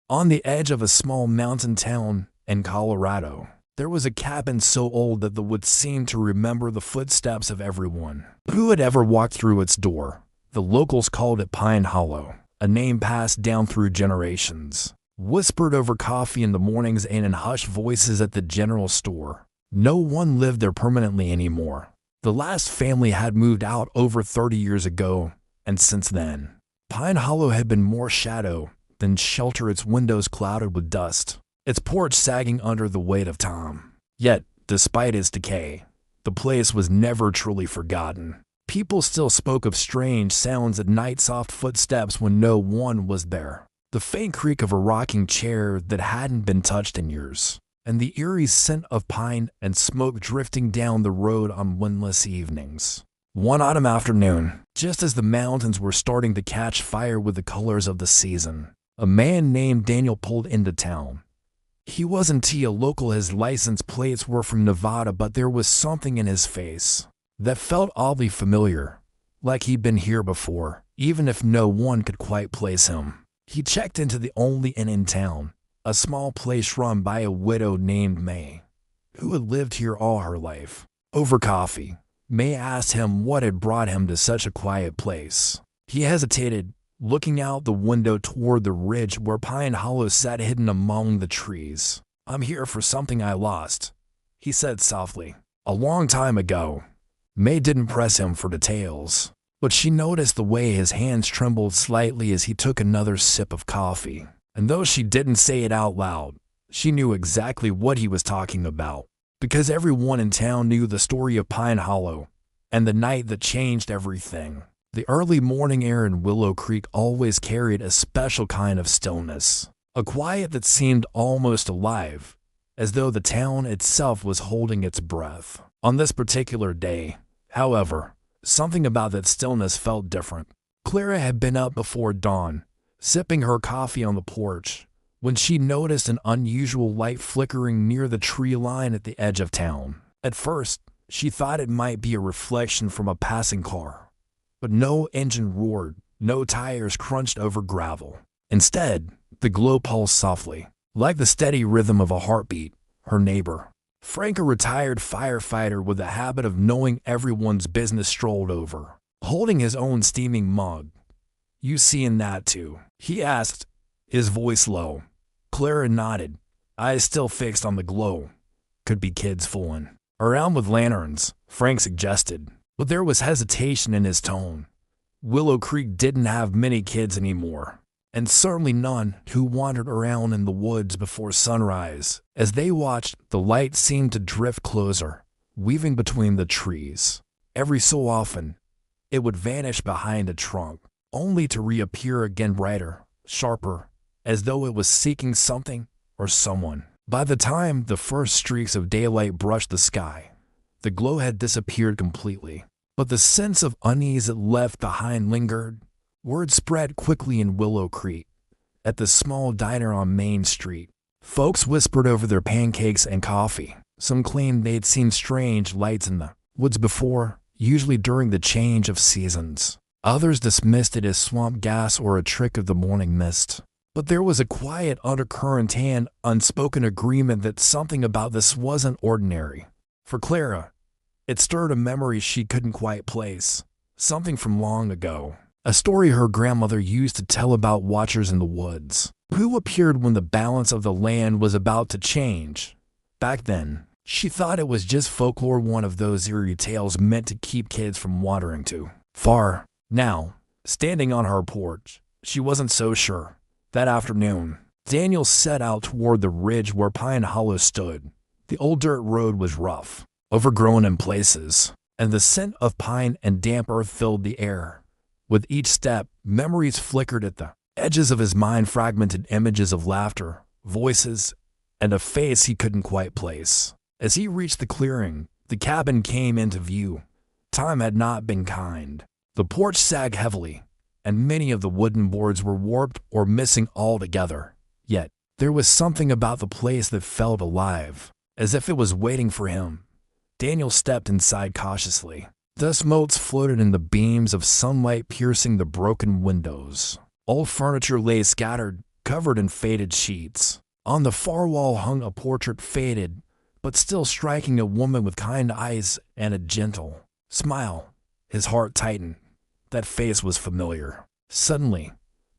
On the edge of a small mountain town in Colorado, there was a cabin so old that the woods seemed to remember the footsteps of everyone who had ever walked through its door. The locals called it Pine Hollow, a name passed down through generations. Whispered over coffee in the mornings and in hushed voices at the general store. No one lived there permanently anymore. The last family had moved out over 30 years ago, and since then, Pine Hollow had been more shadow than shelter, its windows clouded with dust, its porch sagging under the weight of time. Yet, despite its decay, the place was never truly forgotten. People still spoke of strange sounds at night, soft footsteps when no one was there, the faint creak of a rocking chair that hadn't been touched in years, and the eerie scent of pine and smoke drifting down the road on windless evenings. One autumn afternoon, just as the mountains were starting to catch fire with the colors of the season, a man named Daniel pulled into town. He wasn't a local, his license plates were from Nevada, but there was something in his face that felt oddly familiar, like he'd been here before, even if no one could quite place him. He checked into the only inn in town, a small place run by a widow named May, who had lived here all her life. Over coffee, May asked him what had brought him to such a quiet place. He hesitated, looking out the window toward the ridge where Pine Hollow sat hidden among the trees. "I'm here for something I lost," he said softly. "A long time ago." May didn't press him for details, but she noticed the way his hands trembled slightly as he took another sip of coffee. And though she didn't say it out loud, she knew exactly what he was talking about, because everyone in town knew the story of Pine Hollow and the night that changed everything. The early morning air in Willow Creek always carried a special kind of stillness, a quiet that seemed almost alive, as though the town itself was holding its breath. On this particular day, however, something about that stillness felt different. Clara had been up before dawn, sipping her coffee on the porch, when she noticed an unusual light flickering near the tree line at the edge of town. At first, she thought it might be a reflection from a passing car. But no engine roared, no tires crunched over gravel. Instead, the glow pulsed softly, like the steady rhythm of a heartbeat. Her neighbor, Frank, a retired firefighter with a habit of knowing everyone's business, strolled over, holding his own steaming mug. "You seeing that too?" he asked, his voice low. Clara nodded, eyes still fixed on the glow. "Could be kids fooling around with lanterns," Frank suggested. But there was hesitation in his tone. Willow Creek didn't have many kids anymore, and certainly none who wandered around in the woods before sunrise. As they watched, the light seemed to drift closer, weaving between the trees. Every so often, it would vanish behind a trunk, only to reappear again brighter, sharper, as though it was seeking something or someone. By the time the first streaks of daylight brushed the sky, the glow had disappeared completely, but the sense of unease it left behind lingered. Word spread quickly in Willow Creek. At the small diner on Main Street, folks whispered over their pancakes and coffee. Some claimed they'd seen strange lights in the woods before, usually during the change of seasons. Others dismissed it as swamp gas or a trick of the morning mist. But there was a quiet undercurrent and unspoken agreement that something about this wasn't ordinary. For Clara, it stirred a memory she couldn't quite place, something from long ago, a story her grandmother used to tell about watchers in the woods, who appeared when the balance of the land was about to change. Back then, she thought it was just folklore, one of those eerie tales meant to keep kids from wandering too far. Now, standing on her porch, she wasn't so sure. That afternoon, Daniel set out toward the ridge where Pine Hollow stood. The old dirt road was rough, overgrown in places, and the scent of pine and damp earth filled the air. With each step, memories flickered at the edges of his mind, fragmented images of laughter, voices, and a face he couldn't quite place. As he reached the clearing, the cabin came into view. Time had not been kind. The porch sagged heavily, and many of the wooden boards were warped or missing altogether. Yet, there was something about the place that felt alive, as if it was waiting for him. Daniel stepped inside cautiously. Dust motes floated in the beams of sunlight piercing the broken windows. Old furniture lay scattered, covered in faded sheets. On the far wall hung a portrait, faded, but still striking, a woman with kind eyes and a gentle smile. His heart tightened. That face was familiar. Suddenly,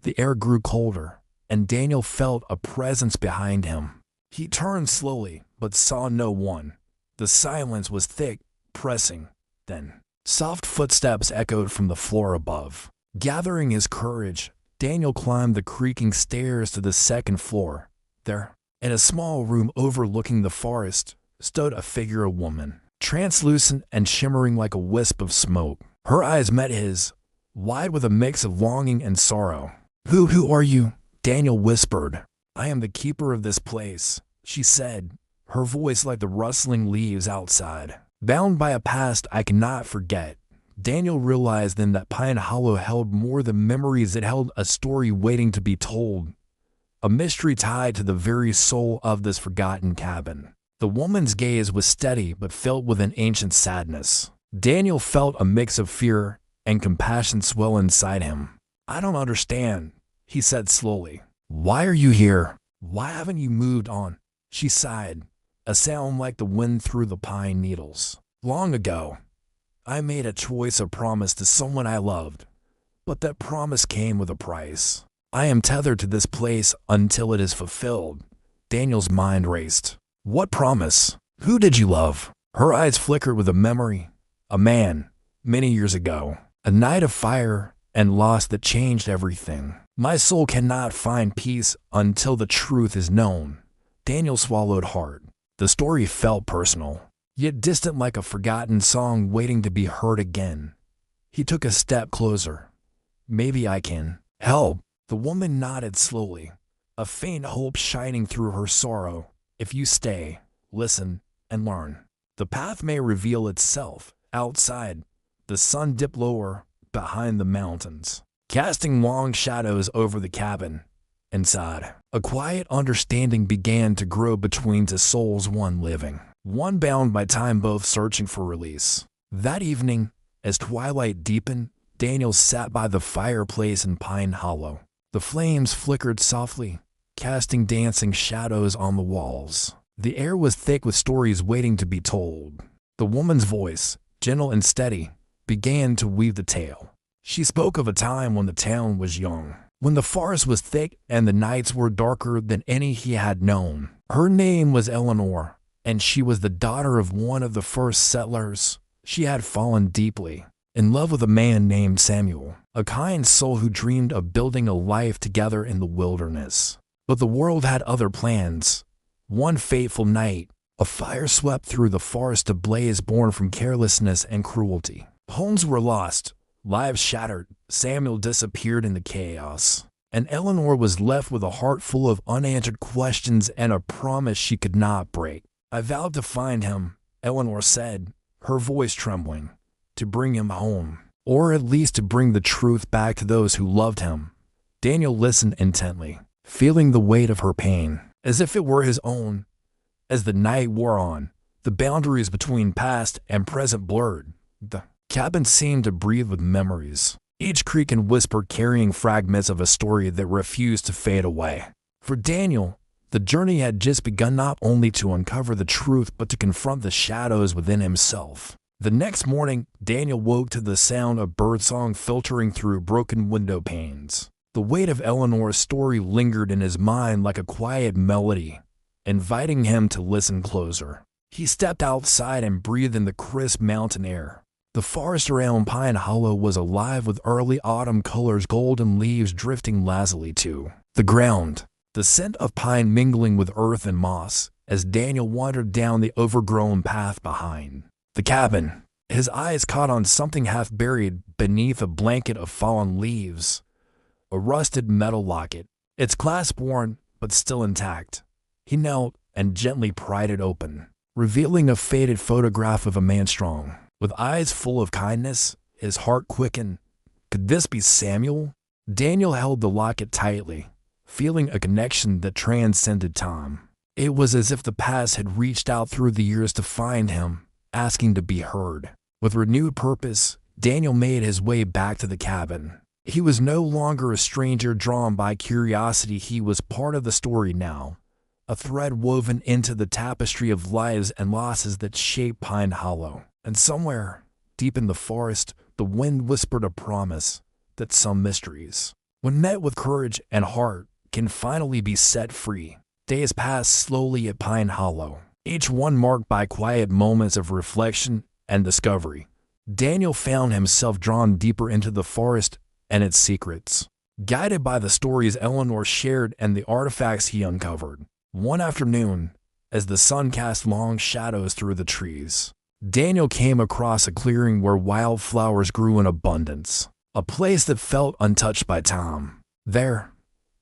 the air grew colder, and Daniel felt a presence behind him. He turned slowly, but saw no one. The silence was thick, pressing. Then, soft footsteps echoed from the floor above. Gathering his courage, Daniel climbed the creaking stairs to the second floor. There, in a small room overlooking the forest, stood a figure, a woman, translucent and shimmering like a wisp of smoke. Her eyes met his, wide with a mix of longing and sorrow. Who are you?" Daniel whispered. "I am the keeper of this place," she said, her voice like the rustling leaves outside. Bound by a past I cannot forget, Daniel realized then that Pine Hollow held more than memories. It held a story waiting to be told, a mystery tied to the very soul of this forgotten cabin. The woman's gaze was steady but filled with an ancient sadness. Daniel felt a mix of fear and compassion swell inside him. "I don't understand," he said slowly. "Why are you here? Why haven't you moved on?" She sighed, a sound like the wind through the pine needles. "Long ago, I made a choice, a promise to someone I loved, but that promise came with a price. I am tethered to this place until it is fulfilled." Daniel's mind raced. What promise? Who did you love? Her eyes flickered with a memory. A man, many years ago. A night of fire and loss that changed everything. My soul cannot find peace until the truth is known. Daniel swallowed hard. The story felt personal, yet distant, like a forgotten song waiting to be heard again. He took a step closer. "Maybe I can help." The woman nodded slowly, a faint hope shining through her sorrow. "If you stay, listen, and learn, the path may reveal itself." Outside, the sun dipped lower behind the mountains, casting long shadows over the cabin. Inside, a quiet understanding began to grow between two souls, one living, one bound by time, both searching for release. That evening, as twilight deepened, Daniel sat by the fireplace in Pine Hollow. The flames flickered softly, casting dancing shadows on the walls. The air was thick with stories waiting to be told. The woman's voice, gentle and steady, began to weave the tale. She spoke of a time when the town was young, when the forest was thick and the nights were darker than any he had known. Her name was Eleanor, and she was the daughter of one of the first settlers. She had fallen deeply in love with a man named Samuel, a kind soul who dreamed of building a life together in the wilderness. But the world had other plans. One fateful night, a fire swept through the forest ablaze, born from carelessness and cruelty. Homes were lost, lives shattered, Samuel disappeared in the chaos, and Eleanor was left with a heart full of unanswered questions and a promise she could not break. "I vowed to find him," Eleanor said, her voice trembling, "to bring him home, or at least to bring the truth back to those who loved him." Daniel listened intently, feeling the weight of her pain, as if it were his own. As the night wore on, the boundaries between past and present blurred. The cabin seemed to breathe with memories, each creak and whisper carrying fragments of a story that refused to fade away. For Daniel, the journey had just begun, not only to uncover the truth but to confront the shadows within himself. The next morning, Daniel woke to the sound of birdsong filtering through broken window panes. The weight of Eleanor's story lingered in his mind like a quiet melody, inviting him to listen closer. He stepped outside and breathed in the crisp mountain air. The forest around Pine Hollow was alive with early autumn colors, golden leaves drifting lazily to the ground, the scent of pine mingling with earth and moss. As Daniel wandered down the overgrown path behind the cabin, his eyes caught on something half buried beneath a blanket of fallen leaves. A rusted metal locket, its clasp worn but still intact. He knelt and gently pried it open, revealing a faded photograph of a man strong. With eyes full of kindness, his heart quickened. Could this be Samuel? Daniel held the locket tightly, feeling a connection that transcended time. It was as if the past had reached out through the years to find him, asking to be heard. With renewed purpose, Daniel made his way back to the cabin. He was no longer a stranger drawn by curiosity. He was part of the story now, a thread woven into the tapestry of lives and losses that shaped Pine Hollow. And somewhere, deep in the forest, the wind whispered a promise that some mysteries, when met with courage and heart, can finally be set free. Days passed slowly at Pine Hollow, each one marked by quiet moments of reflection and discovery. Daniel found himself drawn deeper into the forest and its secrets, guided by the stories Eleanor shared and the artifacts he uncovered. One afternoon, as the sun cast long shadows through the trees, Daniel came across a clearing where wildflowers grew in abundance, a place that felt untouched by time. There,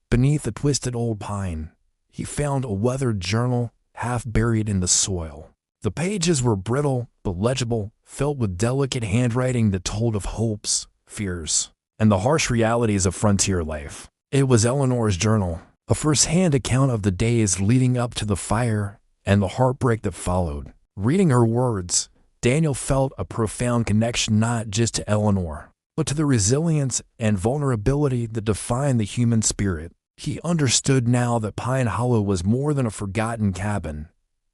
beneath a twisted old pine, he found a weathered journal half buried in the soil. The pages were brittle but legible, filled with delicate handwriting that told of hopes, fears, and the harsh realities of frontier life. It was Eleanor's journal, a first-hand account of the days leading up to the fire and the heartbreak that followed. Reading her words, Daniel felt a profound connection not just to Eleanor, but to the resilience and vulnerability that define the human spirit. He understood now that Pine Hollow was more than a forgotten cabin.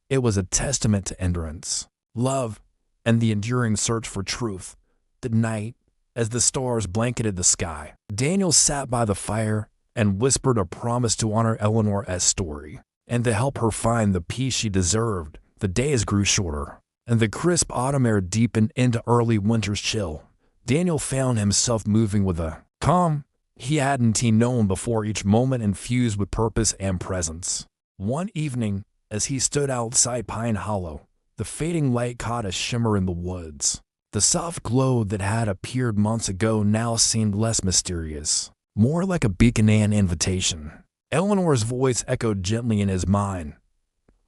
It was a testament to endurance, love, and the enduring search for truth. That night, as the stars blanketed the sky, Daniel sat by the fire and whispered a promise to honor Eleanor's story and to help her find the peace she deserved. The days grew shorter, and the crisp autumn air deepened into early winter's chill. Daniel found himself moving with a calm he hadn't known before, each moment infused with purpose and presence. One evening, as he stood outside Pine Hollow, the fading light caught a shimmer in the woods. The soft glow that had appeared months ago now seemed less mysterious, more like a beacon and invitation. Eleanor's voice echoed gently in his mind,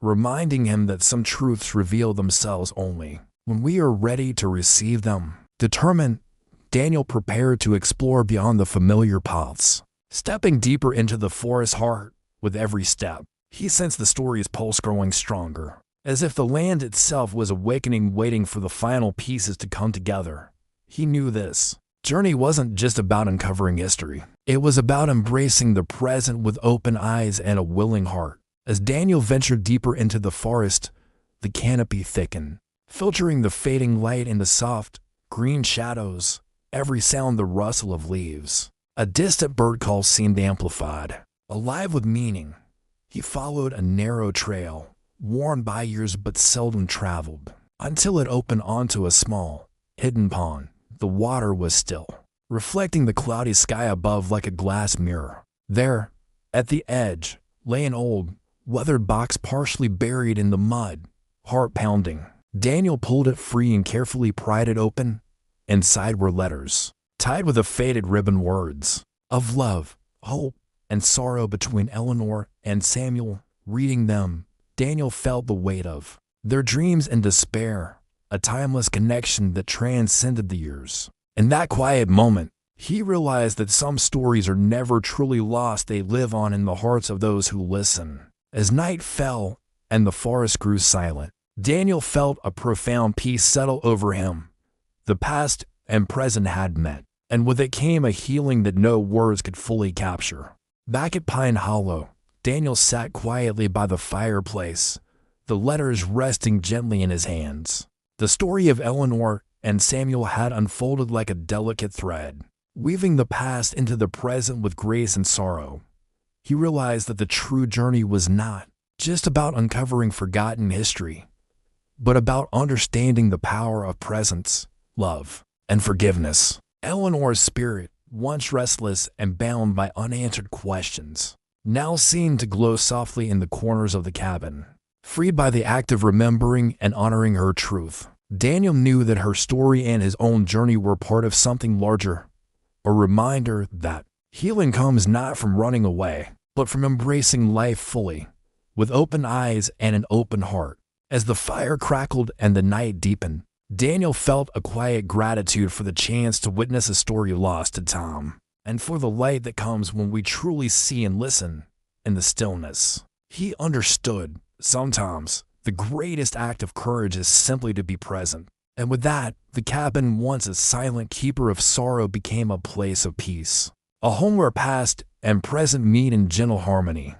reminding him that some truths reveal themselves only when we are ready to receive them. Determined, Daniel prepared to explore beyond the familiar paths. Stepping deeper into the forest heart, with every step, he sensed the story's pulse growing stronger, as if the land itself was awakening, waiting for the final pieces to come together. He knew this journey wasn't just about uncovering history. It was about embracing the present with open eyes and a willing heart. As Daniel ventured deeper into the forest, the canopy thickened, filtering the fading light into soft, green shadows. Every sound, the rustle of leaves, a distant bird call seemed amplified, alive with meaning. He followed a narrow trail, worn by years but seldom traveled, until it opened onto a small, hidden pond. The water was still, reflecting the cloudy sky above like a glass mirror. There, at the edge, lay an old, weathered box partially buried in the mud, heart pounding. Daniel pulled it free and carefully pried it open. Inside were letters, tied with a faded ribbon, words of love, hope, and sorrow between Eleanor and Samuel. Reading them, Daniel felt the weight of their dreams and despair, a timeless connection that transcended the years. In that quiet moment, he realized that some stories are never truly lost. They live on in the hearts of those who listen. As night fell and the forest grew silent, Daniel felt a profound peace settle over him. The past and present had met, and with it came a healing that no words could fully capture. Back at Pine Hollow, Daniel sat quietly by the fireplace, the letters resting gently in his hands. The story of Eleanor and Samuel had unfolded like a delicate thread, weaving the past into the present with grace and sorrow. He realized that the true journey was not just about uncovering forgotten history, but about understanding the power of presence, love, and forgiveness. Eleanor's spirit, once restless and bound by unanswered questions, now seemed to glow softly in the corners of the cabin. Freed by the act of remembering and honoring her truth, Daniel knew that her story and his own journey were part of something larger, a reminder that healing comes not from running away, but from embracing life fully, with open eyes and an open heart. As the fire crackled and the night deepened, Daniel felt a quiet gratitude for the chance to witness a story lost to time, and for the light that comes when we truly see and listen in the stillness. He understood, sometimes, the greatest act of courage is simply to be present. And with that, the cabin, once a silent keeper of sorrow, became a place of peace, a home where past and present meet in gentle harmony.